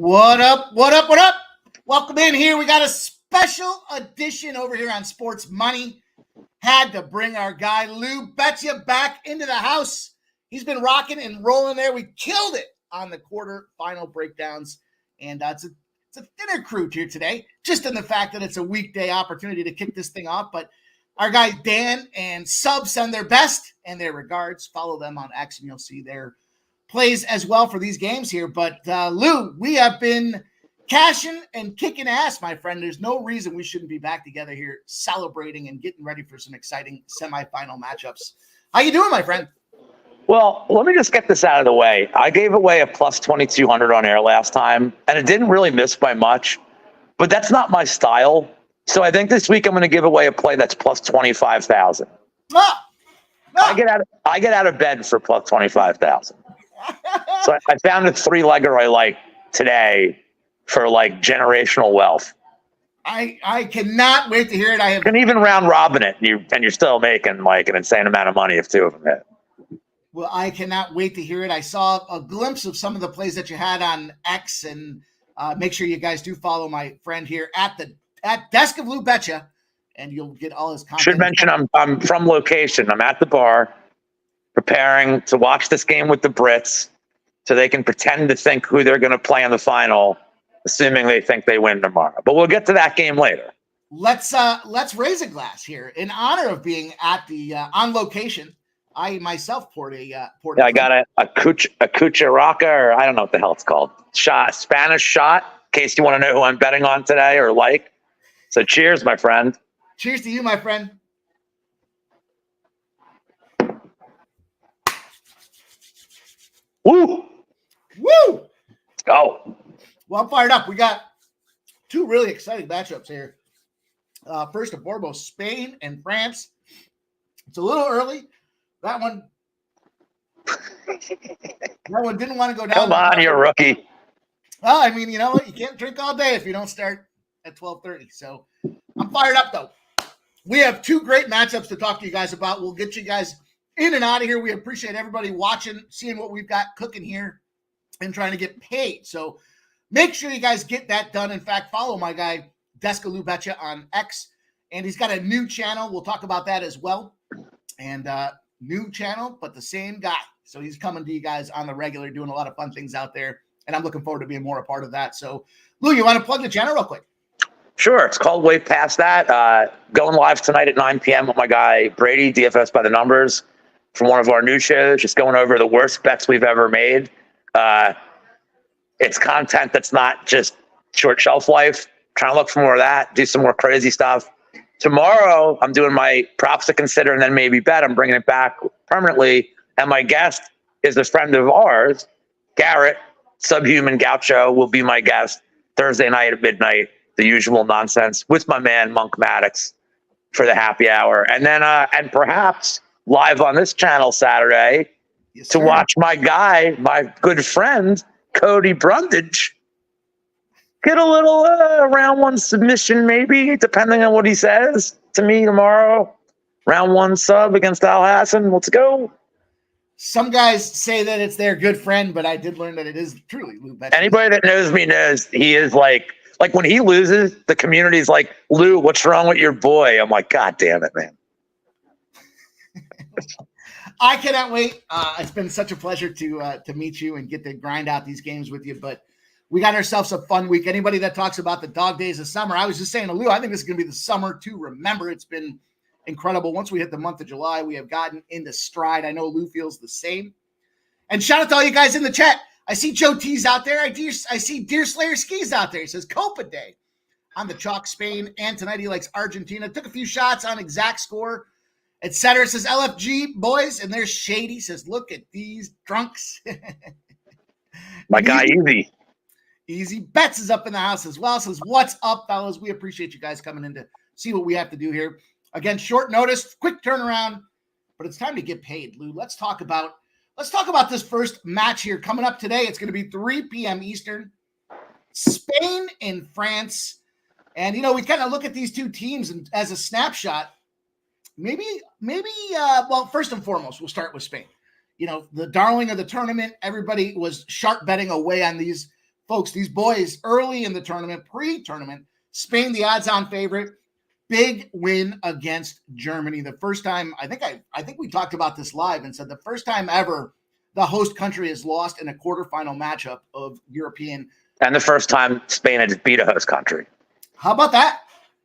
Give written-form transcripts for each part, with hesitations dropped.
What up? What up? What up? Welcome in here. We got a special edition over here on Sports Money. Had to bring our guy Lou Betcha back into the house. He's been rocking and rolling there. We killed it on the quarterfinal breakdowns. And it's a thinner crew here today, just in the fact that it's a weekday opportunity to kick this thing off. But our guys Dan and Sub send their best and their regards. Follow them on X and you'll see their plays as well for these games here. But Lou, we have been cashing and kicking ass, my friend. There's no reason we shouldn't be back together here celebrating and getting ready for some exciting semifinal matchups. How you doing, my friend? Well, let me just get this out of the way. I gave away a plus 2,200 on air last time, and it didn't really miss by much, but that's not my style. So I think this week I'm going to give away a play that's plus 25,000. I get out of bed for plus 25,000. So I found a three-legger I like today for like generational wealth. I cannot wait to hear it. You can even round robin it, and you're still making like an insane amount of money if two of them hit. Well, I cannot wait to hear it. I saw a glimpse of some of the plays that you had on X, and make sure you guys do follow my friend here at Desk of Lou Betcha, and you'll get all his content. Should mention I'm from location. I'm at the bar preparing to watch this game with the Brits so they can pretend to think who they're going to play in the final, assuming they think they win tomorrow. But we'll get to that game later. Let's raise a glass here in honor of being at the on location. I myself poured a I got a cucharaca, or I don't know what the hell it's called. Spanish shot, in case you want to know who I'm betting on today or like. So cheers, my friend. Cheers to you, my friend. Woo! Woo! Let's go. Well, I'm fired up. We got two really exciting matchups here. First and foremost, Spain and France. It's a little early. That one didn't want to go down. Come on, you're a rookie. Well, I mean, you know what? You can't drink all day if you don't start at 12:30. So I'm fired up, though. We have two great matchups to talk to you guys about. We'll get you guys in and out of here. We appreciate everybody watching, seeing what we've got cooking here, and trying to get paid. So make sure you guys get that done. In fact, follow my guy, Deska Lou Betcha, on X. And he's got a new channel. We'll talk about that as well. And new channel, but the same guy. So he's coming to you guys on the regular, doing a lot of fun things out there. And I'm looking forward to being more a part of that. So, Lou, you want to plug the channel real quick? Sure. It's called Way Past That. Going live tonight at 9 p.m. with my guy, Brady, DFS by the Numbers, from one of our new shows, just going over the worst bets we've ever made. It's content that's not just short shelf life. Trying to look for more of that, do some more crazy stuff. Tomorrow, I'm doing my props to consider and then maybe bet. I'm bringing it back permanently. And my guest is a friend of ours, Garrett, Subhuman Gaucho, will be my guest Thursday night at midnight, the usual nonsense, with my man, Monk Maddox, for the happy hour. And then, and perhaps live on this channel Saturday to watch my guy, my good friend, Cody Brundage, get a little round one submission, maybe, depending on what he says to me tomorrow. Round one sub against Al Hassan. Let's go. Some guys say that it's their good friend, but I did learn that it is truly Lou Betcha. Anybody that knows me knows he is like when he loses, the community's like, Lou, what's wrong with your boy? I'm like, God damn it, man. I cannot wait. It's been such a pleasure to meet you and get to grind out these games with you, but we got ourselves a fun week. Anybody that talks about the dog days of summer, I was just saying to Lou, I think this is going to be the summer to remember. It's been incredible. Once we hit the month of July, we have gotten into stride. I know Lou feels the same. And shout out to all you guys in the chat. I see Joe T's out there. I see Deer Slayer Skis out there. He says Copa Day on the chalk, Spain, and tonight he likes Argentina. Took a few shots on exact score, etc. Says LFG boys, and there's Shady. Says look at these drunks. My guy, Easy. Easy Bets is up in the house as well. Says, what's up, fellas? We appreciate you guys coming in to see what we have to do here. Again, short notice, quick turnaround, but it's time to get paid, Lou. Let's talk about this first match here coming up today. It's going to be 3 p.m. Eastern. Spain and France. And, you know, we kind of look at these two teams and as a snapshot. Well, first and foremost, we'll start with Spain. You know, the darling of the tournament. Everybody was sharp betting away on these folks, these boys early in the tournament, pre-tournament, Spain, the odds-on favorite, big win against Germany. The first time, I think we talked about this live and said the first time ever the host country has lost in a quarterfinal matchup of European. And the first time Spain had beat a host country. How about that?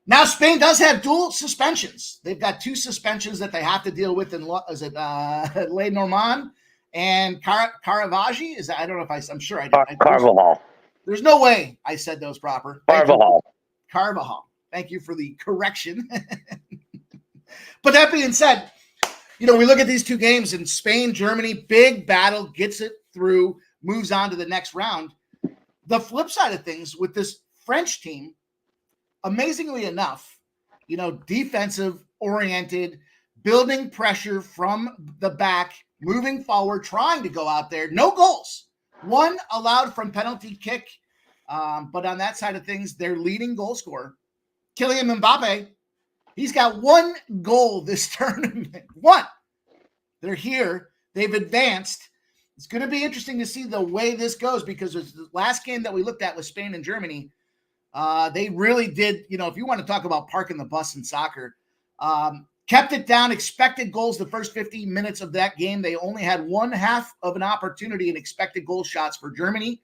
Now, Spain does have dual suspensions. They've got 2 suspensions that they have to deal with in Le Normand and Caravaggio. Is that, I don't know if I'm sure I did. Carvajal. There's no way I said those proper. Carvajal. Thank you for the correction. But that being said, we look at these 2 games in Spain, Germany, big battle, gets it through, moves on to the next round. The flip side of things with this French team, amazingly enough, defensive oriented, building pressure from the back, moving forward, trying to go out there. No goals. 1 allowed from penalty kick. But on that side of things, their leading goal scorer, Kylian Mbappe, he's got 1 goal this tournament. 1. They're here. They've advanced. It's going to be interesting to see the way this goes because the last game that we looked at with Spain and Germany, they really did, if you want to talk about parking the bus in soccer, kept it down, expected goals the first 15 minutes of that game. They only had 1/2 of an opportunity in expected goal shots for Germany.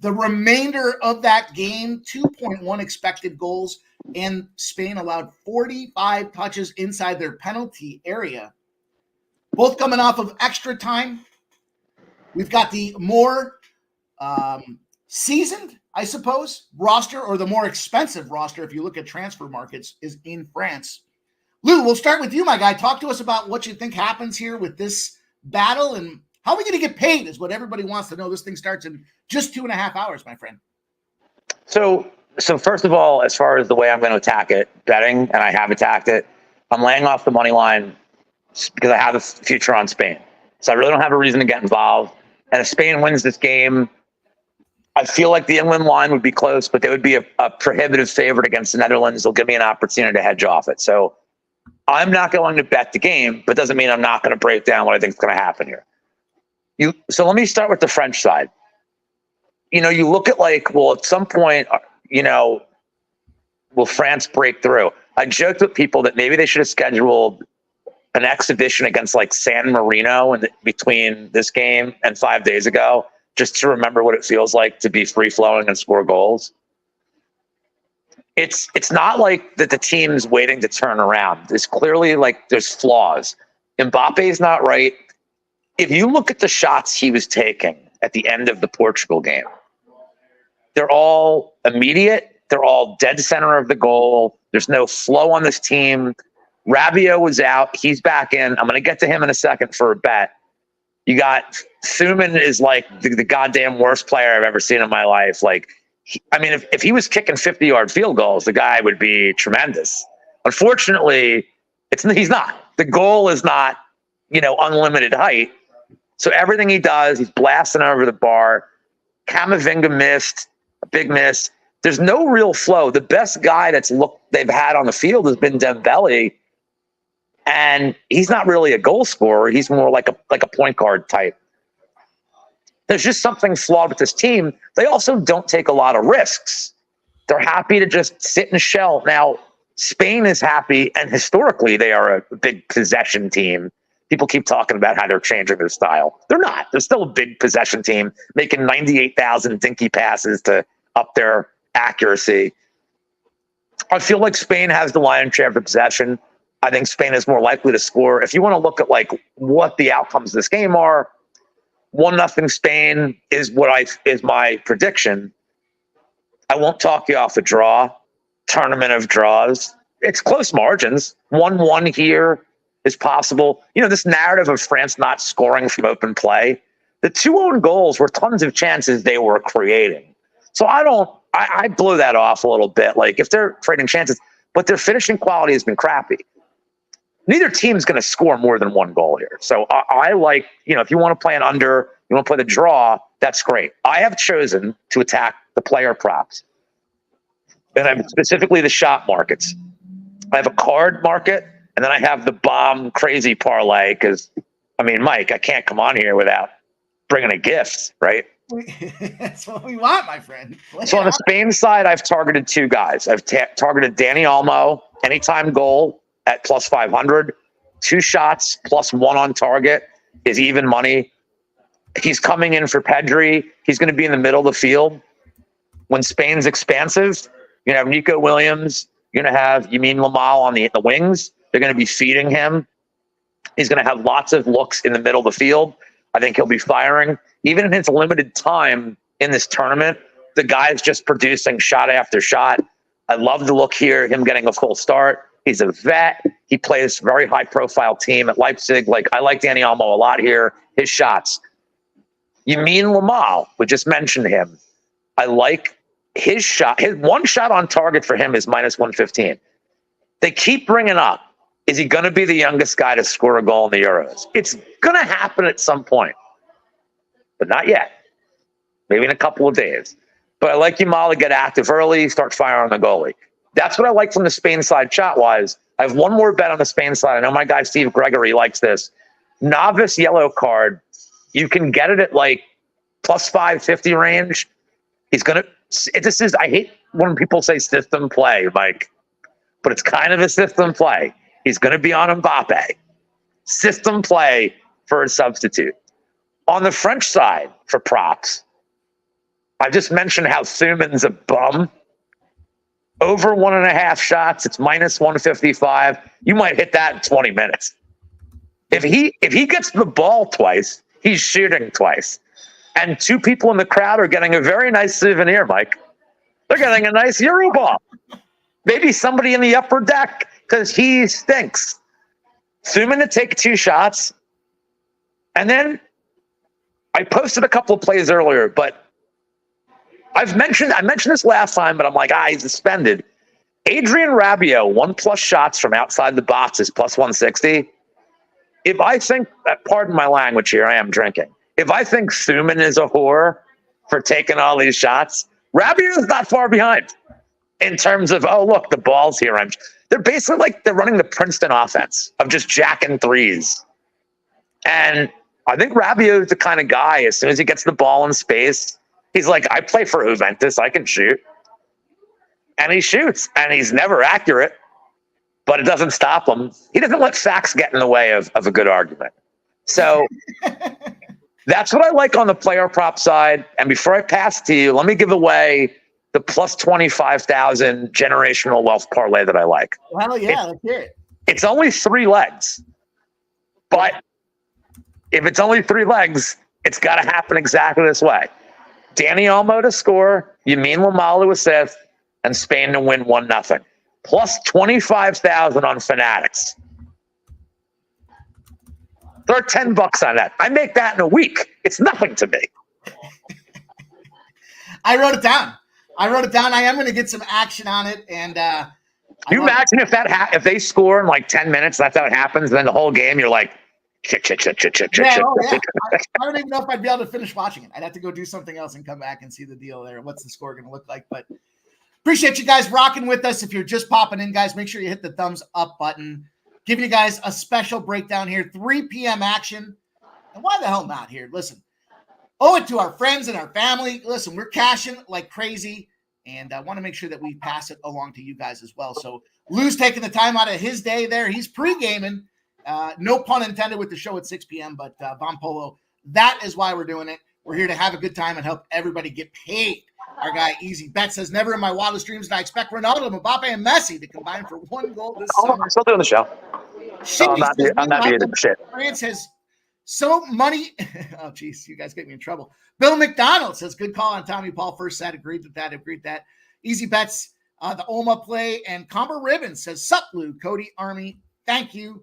The remainder of that game, 2.1 expected goals, and Spain allowed 45 touches inside their penalty area. Both coming off of extra time. We've got the more seasoned, I suppose, roster, or the more expensive roster, if you look at transfer markets, is in France. Lou, we'll start with you, my guy. Talk to us about what you think happens here with this battle, and how are we going to get paid is what everybody wants to know. This thing starts in just 2.5 hours, my friend. So first of all, as far as the way I'm going to attack it, betting, and I have attacked it, I'm laying off the money line because I have a future on Spain. So I really don't have a reason to get involved. And if Spain wins this game, I feel like the England line would be close, but they would be a prohibitive favorite against the Netherlands. They'll give me an opportunity to hedge off it. So I'm not going to bet the game, but doesn't mean I'm not going to break down what I think is going to happen here. So let me start with the French side. You look at at some point, will France break through? I joked with people that maybe they should have scheduled an exhibition against San Marino between this game and 5 days ago, just to remember what it feels like to be free flowing and score goals. It's not like that the team's waiting to turn around. It's clearly there's flaws. Mbappe's not right. If you look at the shots he was taking at the end of the Portugal game, they're all immediate. They're all dead center of the goal. There's no flow on this team. Rabiot was out. He's back in. I'm going to get to him in a second for a bet. You got Thuman is the goddamn worst player I've ever seen in my life. If he was kicking 50-yard field goals, the guy would be tremendous. Unfortunately, he's not. The goal is not, unlimited height. So everything he does, he's blasting over the bar. Camavinga missed, a big miss. There's no real flow. The best guy they've had on the field has been Dembele, and he's not really a goal scorer. He's more like a point guard type. There's just something flawed with this team. They also don't take a lot of risks. They're happy to just sit and shell. Now, Spain is happy, and historically they are a big possession team. People keep talking about how they're changing their style. They're not. They're still a big possession team, making 98,000 dinky passes to up their accuracy. I feel like Spain has the lion's share of the possession. I think Spain is more likely to score. If you want to look at what the outcomes of this game are, 1-0 Spain is my prediction. I won't talk you off a draw. Tournament of draws. It's close margins. 1-1 here is possible. This narrative of France not scoring from open play, the 2 own goals were tons of chances they were creating. So I blew that off a little bit. If they're creating chances, but their finishing quality has been crappy. Neither team's going to score more than 1 goal here. So I if you want to play an under, you want to play the draw, that's great. I have chosen to attack the player props. And I'm specifically the shop markets. I have a card market, and then I have the bomb crazy parlay because, Mike, I can't come on here without bringing a gift, right? That's what we want, my friend. So on the Spain side, I've targeted two guys. I've targeted Danny Olmo, anytime goal at plus 500, 2 shots plus 1 on target is even money. He's coming in for Pedri. He's going to be in the middle of the field. When Spain's expansive, you're going to have Nico Williams. You're going to have Yamin Lamal on the wings. They're going to be feeding him. He's going to have lots of looks in the middle of the field. I think he'll be firing. Even in his limited time in this tournament, the guy's just producing shot after shot. I love the look here, him getting a full start. He's a vet. He plays a very high-profile team at Leipzig. Like, I like Danny Olmo a lot here. His shots. Yamin Lamal, we just mentioned him. I like his shot. His one shot on target for him is minus 115. They keep bringing up, is he going to be the youngest guy to score a goal in the Euros? It's going to happen at some point, but not yet. Maybe in a couple of days. But I like Yamal to get active early, start firing on the goalie. That's what I like from the Spain side shot-wise. I have one more bet on the Spain side. I know my guy Steve Gregory likes this. Novice yellow card. You can get it at like plus 550 range. He's going to – this is – I hate when people say system play, Mike, but it's kind of a system play. He's going to be on Mbappe. System play for a substitute. On the French side for props, I just mentioned how Thuman's a bum. Over 1.5 shots, it's minus 155. You might hit that in 20 minutes. If he gets the ball twice, he's shooting twice. And 2 people in the crowd are getting a very nice souvenir, Mike. They're getting a nice Euro ball. Maybe somebody in the upper deck, because he stinks. Thuman to take 2 shots. And then I posted a couple of plays earlier, but I mentioned this last time, but I'm like, he's suspended. Adrian Rabiot, 1+ shots from outside the box is plus 160. If I think, pardon my language here, I am drinking. If I think Thuman is a whore for taking all these shots, Rabiot is not far behind in terms of, oh, look, the ball's here. They're basically like they're running the Princeton offense of just jacking threes. And I think Rabiot is the kind of guy, as soon as he gets the ball in space, he's like, I play for Juventus. I can shoot. And he shoots. And he's never accurate. But it doesn't stop him. He doesn't let facts get in the way of a good argument. So that's what I like on the player prop side. And before I pass to you, let me give away the plus 25,000 generational wealth parlay that I like. Well, yeah, let's hear it. It's only 3 legs. But if it's only 3 legs, it's got to happen exactly this way. Danny Olmo to score, Yamin Lamal to assist, and Spain to win 1-0. Plus 25,000 on Fanatics. Throw $10 on that. I make that in a week. It's nothing to me. I wrote it down. I am going to get some action on it. And can you imagine if they score in like 10 minutes, that's how it happens, and then the whole game you're like, shit. Yeah. I don't even know if I'd be able to finish watching it. I'd have to go do something else and come back and see the deal there. What's the score going to look like? But appreciate you guys rocking with us. If you're just popping in, guys, make sure you hit the thumbs up button. Giving you guys a special breakdown here, 3 p.m. action. And why the hell not here? Listen, owe it to our friends and our family. Listen, we're cashing like crazy, and I want to make sure that we pass it along to you guys as well. So Lou's taking the time out of his day there. He's pre-gaming. No pun intended with the show at 6 p.m., but Von Polo, that is why we're doing it. We're here to have a good time and help everybody get paid. Our guy Easy Bet says, never in my wildest dreams did I expect Ronaldo, Mbappe, and Messi to combine for 1 goal this summer. I'm still doing the show. I'm not muted. Shit. France has so money. Oh, geez, you guys get me in trouble. Bill McDonald says, good call on Tommy Paul. First set, agreed with that. Easy Bets, the Oma play. And Comber Ribbon says, sup, Lou, Cody, Army, thank you.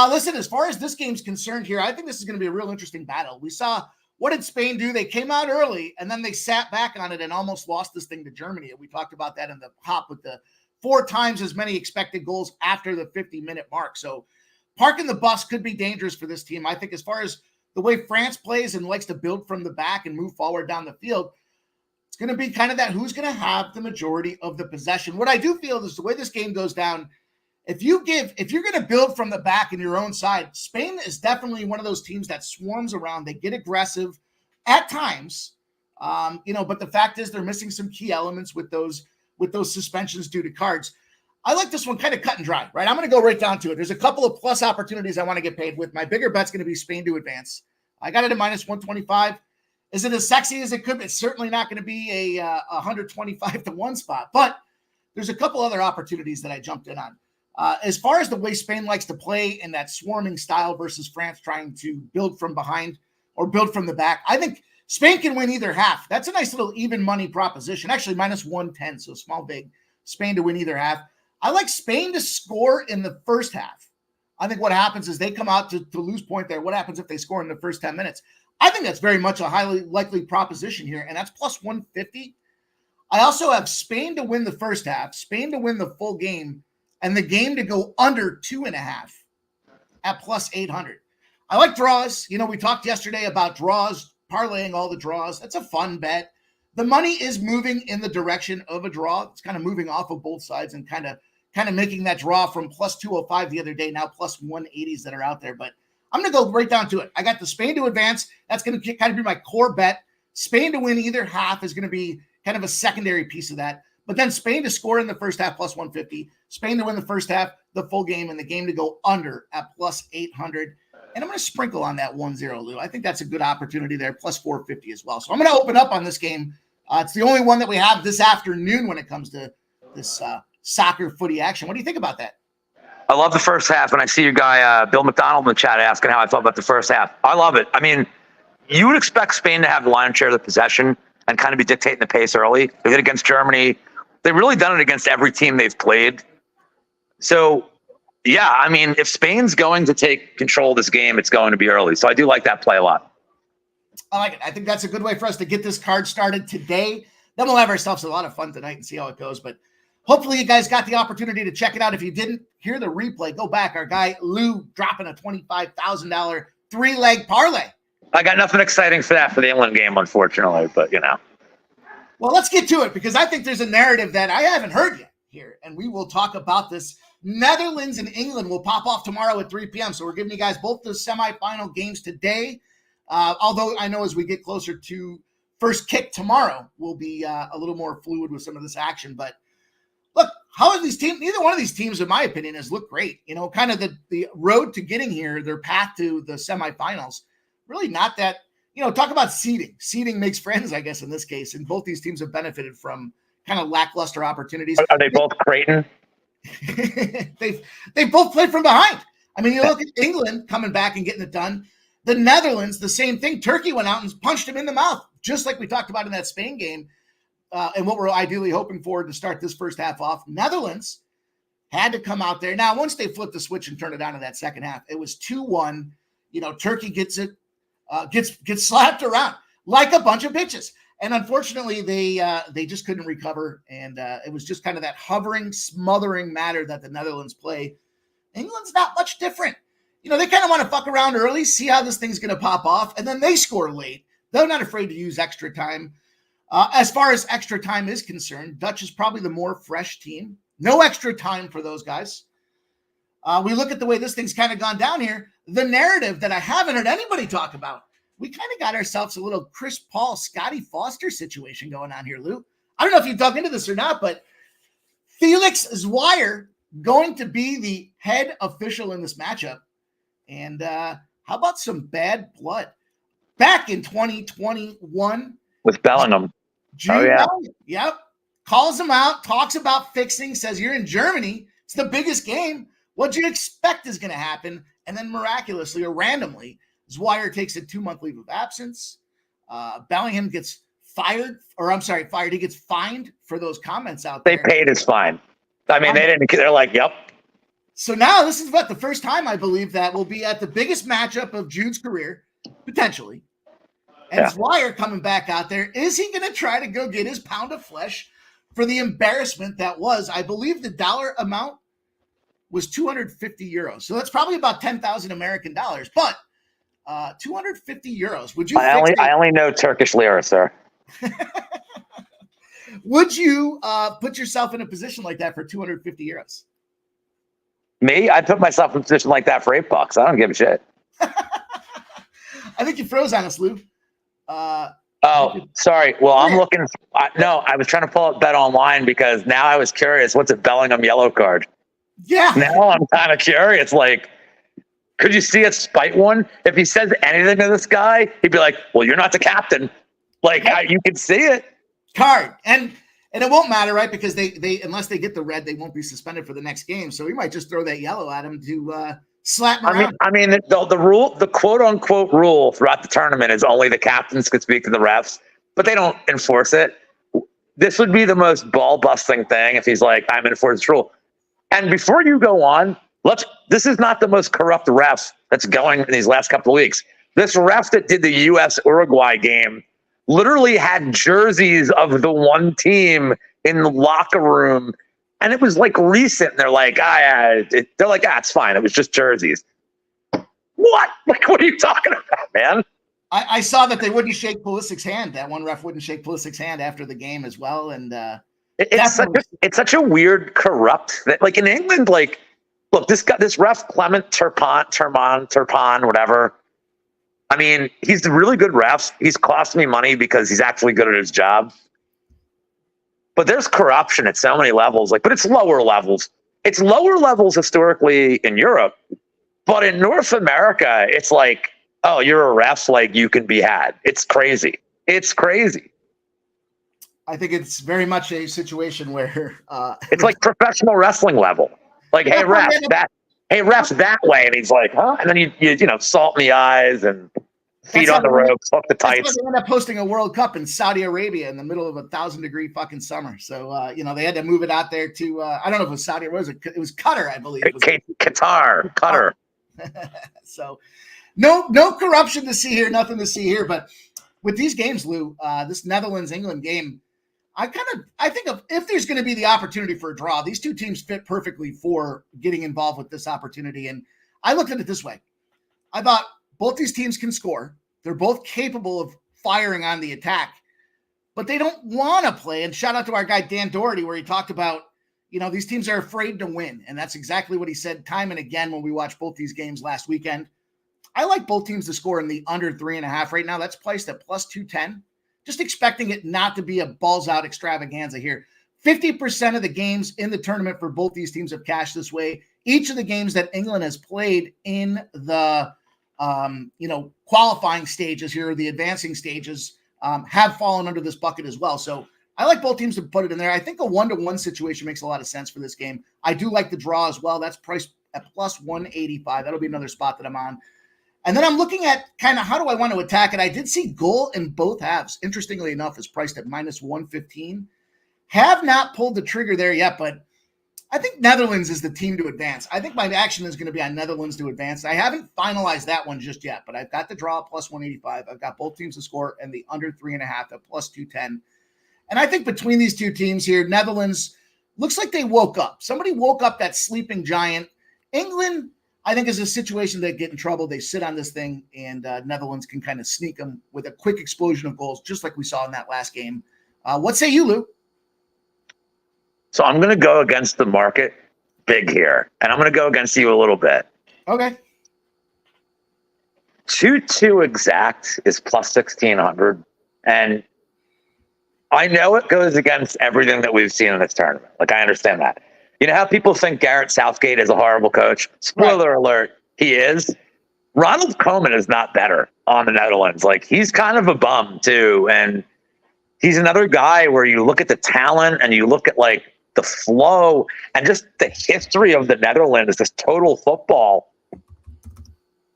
Listen, as far as this game's concerned here, I think this is going to be a real interesting battle. We saw, what did Spain do? They came out early, and then they sat back on it and almost lost this thing to Germany. We talked about that in the hop with the 4 times as many expected goals after the 50-minute mark. So parking the bus could be dangerous for this team. I think as far as the way France plays and likes to build from the back and move forward down the field, it's going to be kind of that who's going to have the majority of the possession. What I do feel is the way this game goes down, if you're going to build from the back in your own side, Spain is definitely one of those teams that swarms around. They get aggressive at times, But the fact is they're missing some key elements with those suspensions due to cards. I like this one kind of cut and dry, right? I'm going to go right down to it. There's a couple of plus opportunities I want to get paid with. My bigger bet's going to be Spain to advance. I got it at minus 125. Is it as sexy as it could be? It's certainly not going to be a 125 to 1 spot, but there's a couple other opportunities that I jumped in on. As far as the way Spain likes to play in that swarming style versus France trying to build from behind or build from the back, I think Spain can win either half. That's a nice little even money proposition. Actually, minus 110, so small, big. Spain to win either half. I like Spain to score in the first half. I think what happens is they come out to lose point there. What happens if they score in the first 10 minutes? I think that's very much a highly likely proposition here, and that's plus 150. I also have Spain to win the first half, Spain to win the full game, and the game to go under 2.5 at plus 800. I like draws. We talked yesterday about draws, parlaying all the draws. That's a fun bet. The money is moving in the direction of a draw. It's kind of moving off of both sides and kind of making that draw from plus 205 the other day, now plus 180s that are out there. But I'm going to go right down to it. I got the Spain to advance. That's going to kind of be my core bet. Spain to win either half is going to be kind of a secondary piece of that. But then Spain to score in the first half, plus 150. Spain to win the first half, the full game, and the game to go under at plus 800. And I'm going to sprinkle on that 1-0, Lou. I think that's a good opportunity there, plus 450 as well. So I'm going to open up on this game. It's the only one that we have this afternoon when it comes to this soccer footy action. What do you think about that? I love the first half, and I see your guy Bill McDonald in the chat asking how I felt about the first half. I love it. I mean, you would expect Spain to have the lion's share of the possession and kind of be dictating the pace early. They did it against Germany. They've really done it against every team they've played. So, yeah, I mean, if Spain's going to take control of this game, it's going to be early. So I do like that play a lot. I like it. I think that's a good way for us to get this card started today. Then we'll have ourselves a lot of fun tonight and see how it goes. But hopefully you guys got the opportunity to check it out. If you didn't hear the replay, go back. Our guy Lou dropping a $25,000 3-leg parlay. I got nothing exciting for that for the England game, unfortunately, but Well, let's get to it because I think there's a narrative that I haven't heard yet here, and we will talk about this. Netherlands and England will pop off tomorrow at 3 p.m. So we're giving you guys both the semifinal games today. Although I know as we get closer to first kick tomorrow, we'll be a little more fluid with some of this action. But look, how are these teams? Neither one of these teams, in my opinion, has looked great. Kind of the road to getting here, their path to the semifinals, really not that. Talk about seeding. Seeding makes friends, I guess, in this case. And both these teams have benefited from kind of lackluster opportunities. Are they both Creighton? They've both played from behind. I mean, you look at England coming back and getting it done. The Netherlands, the same thing. Turkey went out and punched him in the mouth, just like we talked about in that Spain game. And what we're ideally hoping for to start this first half off. Netherlands had to come out there. Now, once they flipped the switch and turned it on in that second half, it was 2-1. Turkey gets it. Gets slapped around like a bunch of bitches. And unfortunately, they just couldn't recover. And it was just kind of that hovering, smothering matter that the Netherlands play. England's not much different. They kind of want to fuck around early, see how this thing's going to pop off, and then they score late. They're not afraid to use extra time. As far as extra time is concerned, Dutch is probably the more fresh team. No extra time for those guys. We look at the way this thing's kind of gone down here. The narrative that I haven't heard anybody talk about, we kind of got ourselves a little Chris Paul, Scotty Foster situation going on here, Lou. I don't know if you dug into this or not, but Felix Zweier going to be the head official in this matchup. And how about some bad blood? Back in 2021. With Bellingham. Bellingham, yep. Calls him out, talks about fixing, says you're in Germany. It's the biggest game. What do you expect is going to happen? And then miraculously or randomly, Zweier takes a 2-month leave of absence. Bellingham gets fired. He gets fined for those comments out there. They paid his fine. I mean, they didn't. They're like, yep. So now this is the first time I believe that will be at the biggest matchup of Jude's career, potentially. And Zweier coming back out there. Is he going to try to go get his pound of flesh for the embarrassment that was, I believe the dollar amount was 250 euros. So that's probably about 10,000 American dollars, but 250 euros. Would you? I only know Turkish lira, sir. Would you put yourself in a position like that for 250 euros? Me? I'd put myself in a position like that for $8. I don't give a shit. I think you froze on us, Lou. I Oh, sorry. Well, I'm looking. No, I was trying to pull up Bet Online because now I was curious. What's a Bellingham yellow card? Yeah. Now I'm kind of curious. Like, could you see a spite one? If he says anything to this guy, he'd be like, "Well, you're not the captain." Like, you can see it. Card. And it won't matter, right? Because they unless they get the red, they won't be suspended for the next game. So we might just throw that yellow at him to slap him around. I mean, the rule, the quote unquote rule throughout the tournament is only the captains could speak to the refs, but they don't enforce it. This would be the most ball busting thing if he's like, "I'm enforcing this rule." And before you go on, this is not the most corrupt ref that's going in these last couple of weeks. This ref that did the U.S. Uruguay game literally had jerseys of the one team in the locker room. And it was like recent. They're like, it's fine. It was just jerseys. What? Like, what are you talking about, man? I saw that they wouldn't shake Pulisic's hand. That one ref wouldn't shake Pulisic's hand after the game as well. And it's such a weird, corrupt thing. Like in England, like, look, this ref Clement Turpin, whatever. I mean, he's a really good ref. He's cost me money because he's actually good at his job. But there's corruption at so many levels. But it's lower levels. It's lower levels historically in Europe. But in North America, it's like, oh, you're a ref, like you can be had. It's crazy. It's crazy. I think it's very much a situation where it's like professional wrestling level. Like, hey, refs that way, and he's like, huh? And then you salt in the eyes and feet on the ropes, hook the tights. They end up hosting a World Cup in Saudi Arabia in the middle of 1,000-degree fucking summer. So they had to move it out there to I don't know if it was Saudi Arabia. It was Qatar, I believe. Qatar. So no corruption to see here, nothing to see here. But with these games, Lou, this Netherlands-England game, I think if there's going to be the opportunity for a draw, these two teams fit perfectly for getting involved with this opportunity. And I looked at it this way. I thought both these teams can score. They're both capable of firing on the attack, but they don't want to play. And shout out to our guy, Dan Doherty, where he talked about, these teams are afraid to win. And that's exactly what he said time and again when we watched both these games last weekend. I like both teams to score in the under 3.5 right now. That's priced at plus 210. Just expecting it not to be a balls out extravaganza here. 50% of the games in the tournament for both these teams have cashed this way. Each of the games that England has played in the qualifying stages here, the advancing stages, have fallen under this bucket as well. So I like both teams to put it in there. I think a 1-to-1 situation makes a lot of sense for this game. I do like the draw as well. That's priced at plus 185. That'll be another spot that I'm on. And then I'm looking at kind of how do I want to attack it. I did see goal in both halves. Interestingly enough, is priced at minus 115. Have not pulled the trigger there yet, but I think Netherlands is the team to advance. I think my action is going to be on Netherlands to advance. I haven't finalized that one just yet, but I've got the draw at plus 185. I've got both teams to score and the under 3.5 at plus 210. And I think between these two teams here, Netherlands looks like they woke up. Somebody woke up that sleeping giant. England, I think, is a situation they get in trouble. They sit on this thing, and Netherlands can kind of sneak them with a quick explosion of goals, just like we saw in that last game. What say you, Lou? So I'm going to go against the market big here, and I'm going to go against you a little bit. Okay. 2-2 exact is plus 1,600, and I know it goes against everything that we've seen in this tournament. Like, I understand that. You know how people think Gareth Southgate is a horrible coach? Spoiler alert, he is. Ronald Koeman is not better on the Netherlands. Like, he's kind of a bum, too, and he's another guy where you look at the talent and you look at, like, the flow and just the history of the Netherlands, this total football.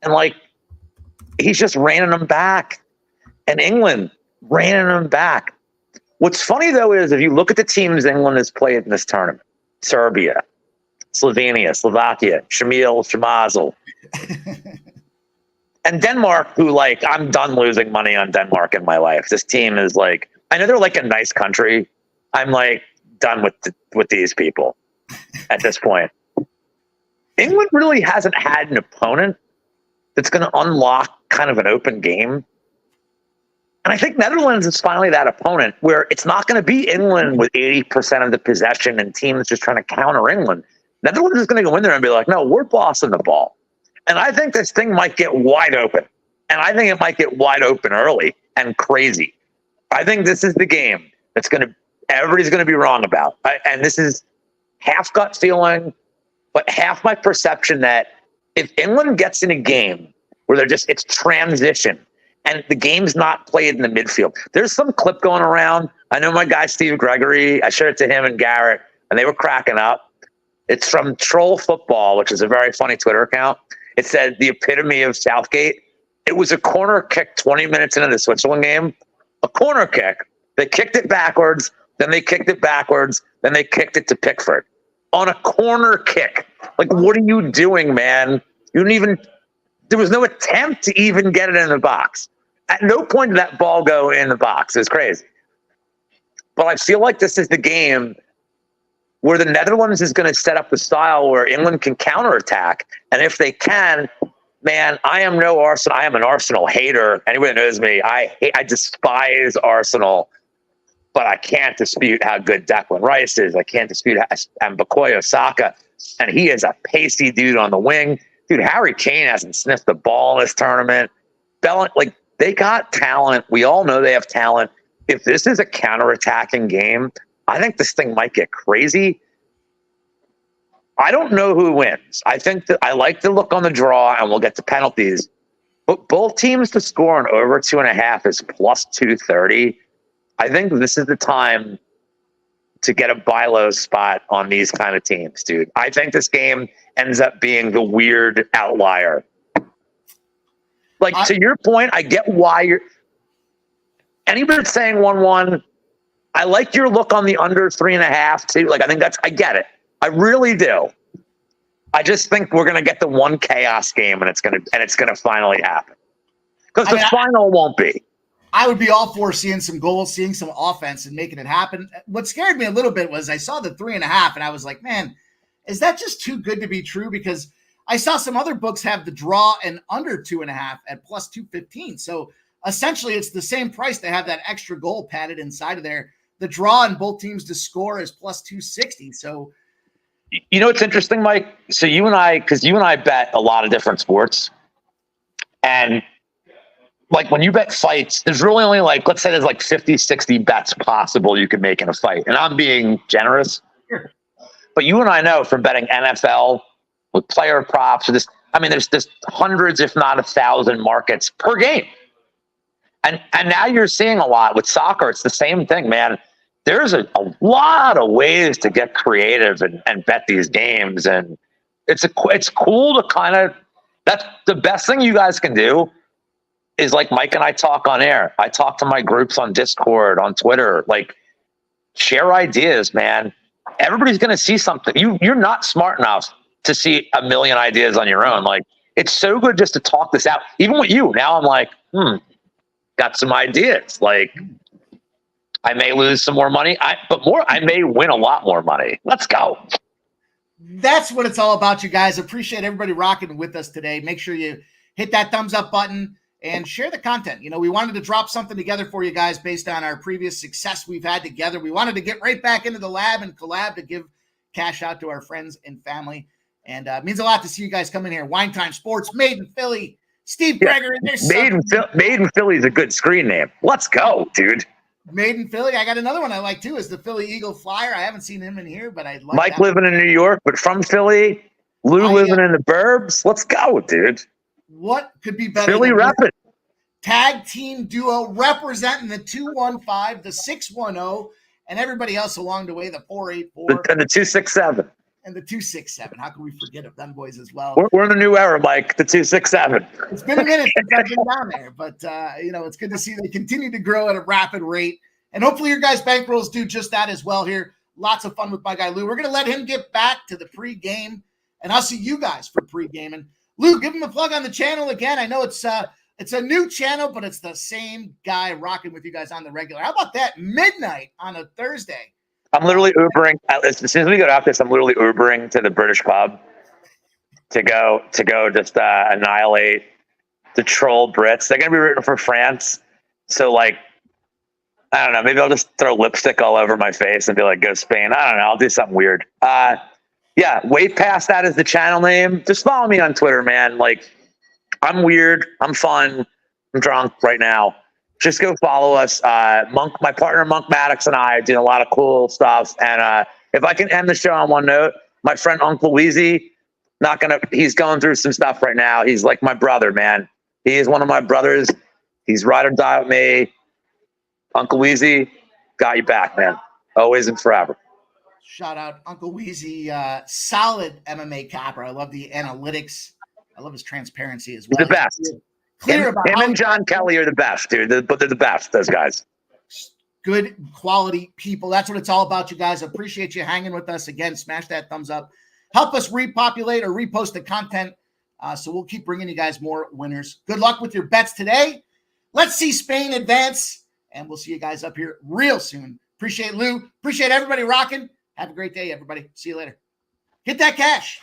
And, like, he's just reining them back. And England reining them back. What's funny, though, is if you look at the teams England has played in this tournament, Serbia, Slovenia, Slovakia, Shamil, Shamazel, and Denmark, who, like, I'm done losing money on Denmark in my life. This team is, like, I know they're, like, a nice country. I'm, like, done with these people at this point. England really hasn't had an opponent that's going to unlock kind of an open game. And I think Netherlands is finally that opponent where it's not going to be England with 80% of the possession and teams just trying to counter England. Netherlands is going to go in there and be like, no, we're bossing the ball. And I think this thing might get wide open. And I think it might get wide open early and crazy. I think this is the game that's everybody's going to be wrong about. And this is half gut feeling, but half my perception that if England gets in a game where it's transition and the game's not played in the midfield, there's some clip going around. I know my guy, Steve Gregory, I showed it to him and Garrett, and they were cracking up. It's from Troll Football, which is a very funny Twitter account. It said the epitome of Southgate. It was a corner kick 20 minutes into the Switzerland game. A corner kick. They kicked it backwards, then they kicked it backwards, then they kicked it to Pickford. On a corner kick. Like, what are you doing, man? You didn't even, there was no attempt to even get it in the box. At no point did that ball go in the box. It's crazy. But I feel like this is the game where the Netherlands is going to set up the style where England can counterattack. And if they can, man, I am an Arsenal hater. Anybody that knows me, I despise Arsenal. But I can't dispute how good Declan Rice is. I can't dispute and Bukayo Saka. And he is a pacey dude on the wing. Dude, Harry Kane hasn't sniffed the ball in this tournament. They got talent. We all know they have talent. If this is a counterattacking game, I think this thing might get crazy. I don't know who wins. I think that I like the look on the draw, and we'll get to penalties. But both teams to score on over 2.5 is plus 230. I think this is the time to get a buy low spot on these kind of teams, dude. I think this game ends up being the weird outlier. To your point, I get why anybody that's saying 1-1. I like your look on the under 3.5 too. I get it. I really do. I just think we're gonna get the one chaos game, and it's gonna finally happen because the final won't be. I would be all for seeing some goals, seeing some offense, and making it happen. What scared me a little bit was I saw the 3.5, and I was like, man, is that just too good to be true? Because I saw some other books have the draw and under 2.5 at plus 215. So essentially, it's the same price to have that extra goal padded inside of there. The draw in both teams to score is plus 260. So, you know, it's interesting, Mike. So you and I bet a lot of different sports, and when you bet fights, there's really only let's say there's 50, 60 bets possible you could make in a fight. And I'm being generous. Sure. But you and I know from betting NFL with player props, there's hundreds, if not 1,000 markets per game. And now you're seeing a lot with soccer. It's the same thing, man. There's a lot of ways to get creative and bet these games. And it's cool to that's the best thing you guys can do. Is Mike and I talk on air. I talk to my groups on Discord, on Twitter. Share ideas, man. Everybody's going to see something. You're not smart enough to see a million ideas on your own. It's so good just to talk this out. Even with you, now I'm got some ideas. I may lose some more money, but I may win a lot more money. Let's go. That's what it's all about, you guys. Appreciate everybody rocking with us today. Make sure you hit that thumbs up button and share the content. You know, we wanted to drop something together for you guys based on our previous success we've had together. We wanted to get right back into the lab and collab to give cash out to our friends and family. And it means a lot to see you guys come in here. Wine Time Sports, Made in Philly, Steve Gregory. Made in Philly is a good screen name. Let's go, dude. Made in Philly. I got another one I like too, is the Philly Eagle Flyer. I haven't seen him in here, but I'd like Mike that living in New York, but from Philly. Lou living in the burbs. Let's go, dude. What could be better? Philly repping. Tag team duo representing the 215, the 610, and everybody else along the way, the 484. And the 267. And the 267. How can we forget of them boys as well? We're in the new era, Mike, the 267. It's been a minute since I've been down there, but, it's good to see they continue to grow at a rapid rate. And hopefully your guys' bankrolls do just that as well here. Lots of fun with my guy, Lou. We're going to let him get back to the pregame, and I'll see you guys for pregame. And Lou, give him a plug on the channel again. I know it's a new channel, but it's the same guy rocking with you guys on the regular. How about that? Midnight on a Thursday. I'm literally Ubering. As soon as we get off this, I'm literally Ubering to the British pub to go just annihilate the troll Brits. They're going to be rooting for France. So, I don't know. Maybe I'll just throw lipstick all over my face and be like, go Spain. I don't know. I'll do something weird. Yeah, way past that is the channel name. Just follow me on Twitter, man. I'm weird. I'm fun. I'm drunk right now. just go follow us. Monk, my partner Monk Maddox, and I are doing a lot of cool stuff. And if I can end the show on one note, my friend Uncle Weezy, he's going through some stuff right now. He's like my brother, man. He is one of my brothers. He's ride or die with me. Uncle Weezy, got you back, man. Always and forever. Shout out Uncle Weezy, solid MMA capper. I love the analytics. I love his transparency as well. The best. Clear about him and John Kelly are the best, dude. But they're the best, those guys. Good quality people. That's what it's all about, you guys. Appreciate you hanging with us. Again, smash that thumbs up. Help us repopulate or repost the content. So we'll keep bringing you guys more winners. Good luck with your bets today. Let's see Spain advance. And we'll see you guys up here real soon. Appreciate Lou. Appreciate everybody rocking. Have a great day, everybody. See you later. Get that cash.